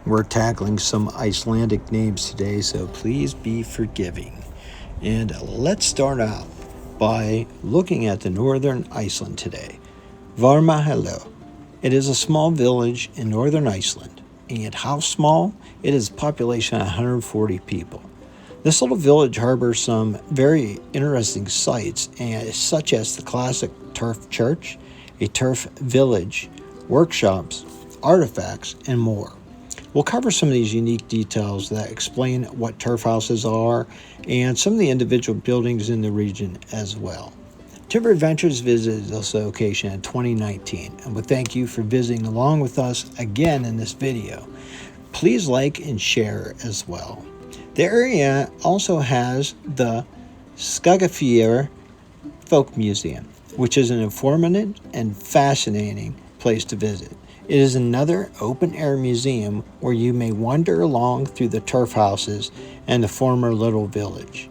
We're tackling some Icelandic names today, so please be forgiving. And let's start out by looking at the northern Iceland today. Varmahlid. It is a small village in northern Iceland. And how small? It is a population of 140 people. This little village harbors some very interesting sites, such as the classic turf church, a turf village, workshops, artifacts, and more. We'll cover some of these unique details that explain what turf houses are and some of the individual buildings in the region as well. Timber Adventures visited this location in 2019, and we thank you for visiting along with us again in this video. Please like and share as well. The area also has the Skogafjoror Folk Museum, which is an informative and fascinating place to visit. It is another open-air museum where you may wander along through the turf houses and the former little village.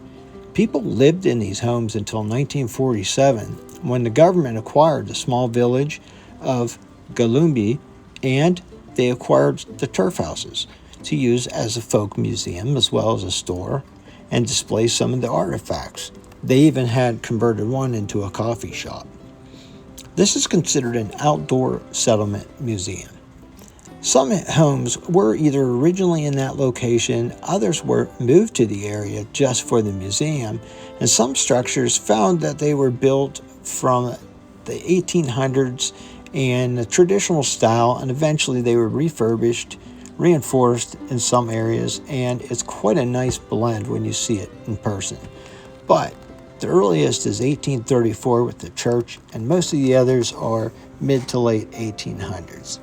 People lived in these homes until 1947, when the government acquired the small village of Galumbi, and they acquired the turf houses to use as a folk museum as well as a store and display some of the artifacts. They even had converted one into a coffee shop. This is considered an outdoor settlement museum. Some homes were either originally in that location, others were moved to the area just for the museum, and some structures found that they were built from the 1800s in the traditional style, and eventually they were refurbished, reinforced in some areas, and it's quite a nice blend when you see it in person. But the earliest is 1834 with the church, and most of the others are mid to late 1800s.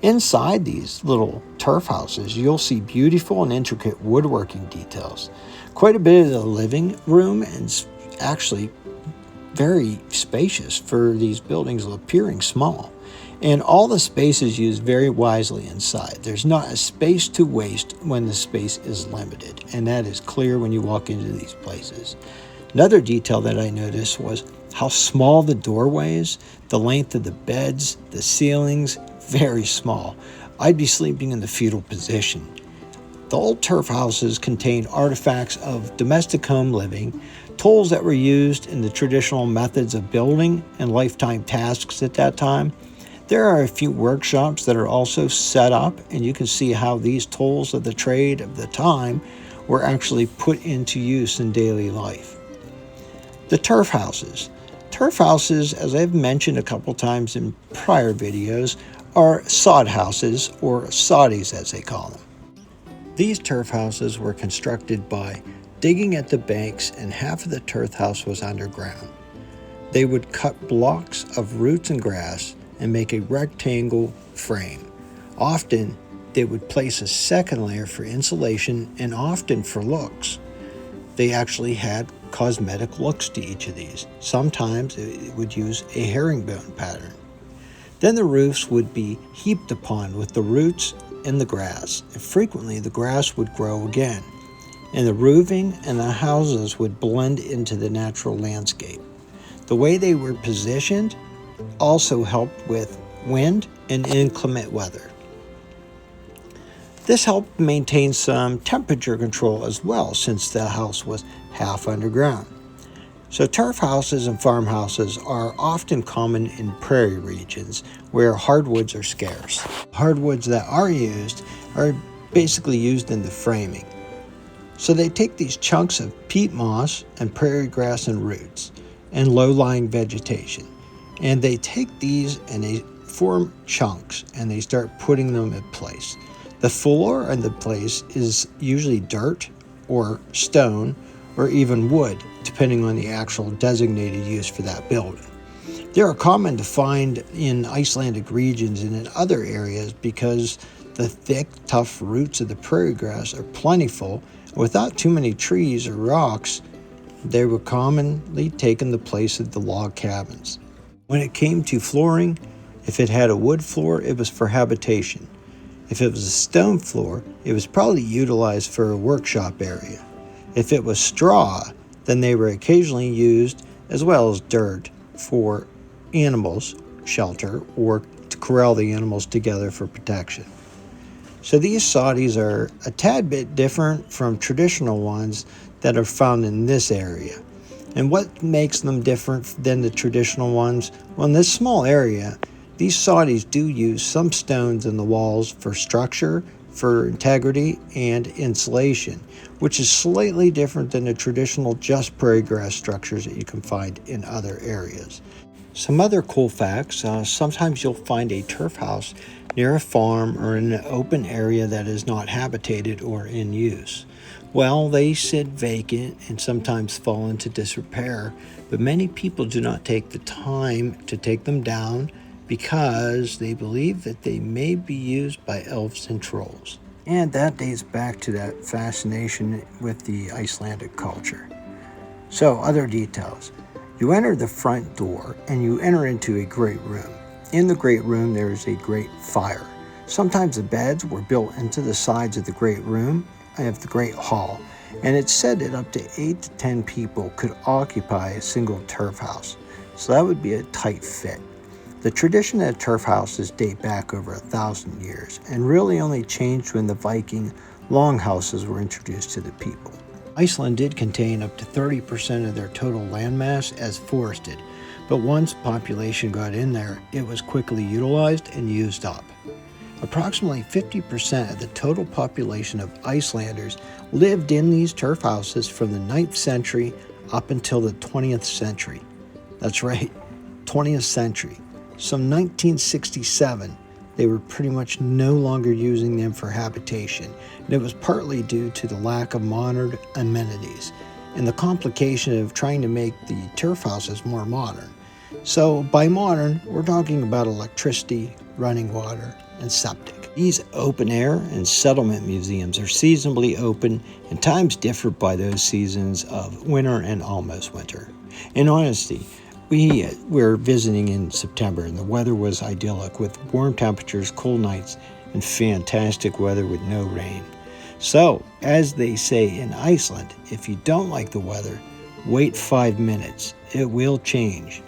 Inside these little turf houses, you'll see beautiful and intricate woodworking details. Quite a bit of the living room, and actually very spacious for these buildings appearing small. And all the space is used very wisely inside. There's not a space to waste when the space is limited, and that is clear when you walk into these places. Another detail that I noticed was how small the doorways, the length of the beds, the ceilings, very small. I'd be sleeping in the fetal position. The old turf houses contain artifacts of domestic home living, tools that were used in the traditional methods of building and lifetime tasks at that time. There are a few workshops that are also set up, and you can see how these tools of the trade of the time were actually put into use in daily life. The turf houses. Turf houses, as I've mentioned a couple times in prior videos, are sod houses, or soddies as they call them. These turf houses were constructed by digging at the banks, and half of the turf house was underground. They would cut blocks of roots and grass and make a rectangle frame. Often, they would place a second layer for insulation and often for looks. They actually had cosmetic looks to each of these. Sometimes it would use a herringbone pattern. Then the roofs would be heaped upon with the roots and the grass, and frequently the grass would grow again, and the roofing and the houses would blend into the natural landscape. The way they were positioned also helped with wind and inclement weather. This helped maintain some temperature control as well, since the house was half underground. So turf houses and farmhouses are often common in prairie regions where hardwoods are scarce. Hardwoods that are used are basically used in the framing. So they take these chunks of peat moss and prairie grass and roots and low-lying vegetation, and they take these and they form chunks and they start putting them in place. The floor in the place is usually dirt or stone or even wood, depending on the actual designated use for that building. They are common to find in Icelandic regions and in other areas because the thick, tough roots of the prairie grass are plentiful. Without too many trees or rocks, they were commonly taking the place of the log cabins. When it came to flooring, if it had a wood floor, it was for habitation. If it was a stone floor, it was probably utilized for a workshop area. If it was straw, then they were occasionally used, as well as dirt, for animals, shelter, or to corral the animals together for protection. So these soddies are a tad bit different from traditional ones that are found in this area. And what makes them different than the traditional ones? Well, in this small area, these soddies do use some stones in the walls for structure, for integrity, and insulation, which is slightly different than the traditional just prairie grass structures that you can find in other areas. Some other cool facts, sometimes you'll find a turf house near a farm or in an open area that is not habitated or in use. Well, they sit vacant and sometimes fall into disrepair, but many people do not take the time to take them down because they believe that they may be used by elves and trolls. And that dates back to that fascination with the Icelandic culture. So, other details. You enter the front door and you enter into a great room. In the great room, there is a great fire. Sometimes the beds were built into the sides of the great room of the great hall, and it's said that up to 8 to 10 people could occupy a single turf house. So that would be a tight fit. The tradition of turf houses date back over 1,000 years and really only changed when the Viking longhouses were introduced to the people. Iceland did contain up to 30% of their total landmass as forested, but once population got in there, it was quickly utilized and used up. Approximately 50% of the total population of Icelanders lived in these turf houses from the 9th century up until the 20th century. That's right, 20th century. So 1967, they were pretty much no longer using them for habitation, and it was partly due to the lack of modern amenities and the complication of trying to make the turf houses more modern. So by modern, we're talking about electricity, running water, and septic. These open air and settlement museums are seasonally open, and times differ by those seasons of winter and almost winter. In honesty, we were visiting in September and the weather was idyllic with warm temperatures, cool nights, and fantastic weather with no rain. So, as they say in Iceland, if you don't like the weather, wait 5 minutes. It will change.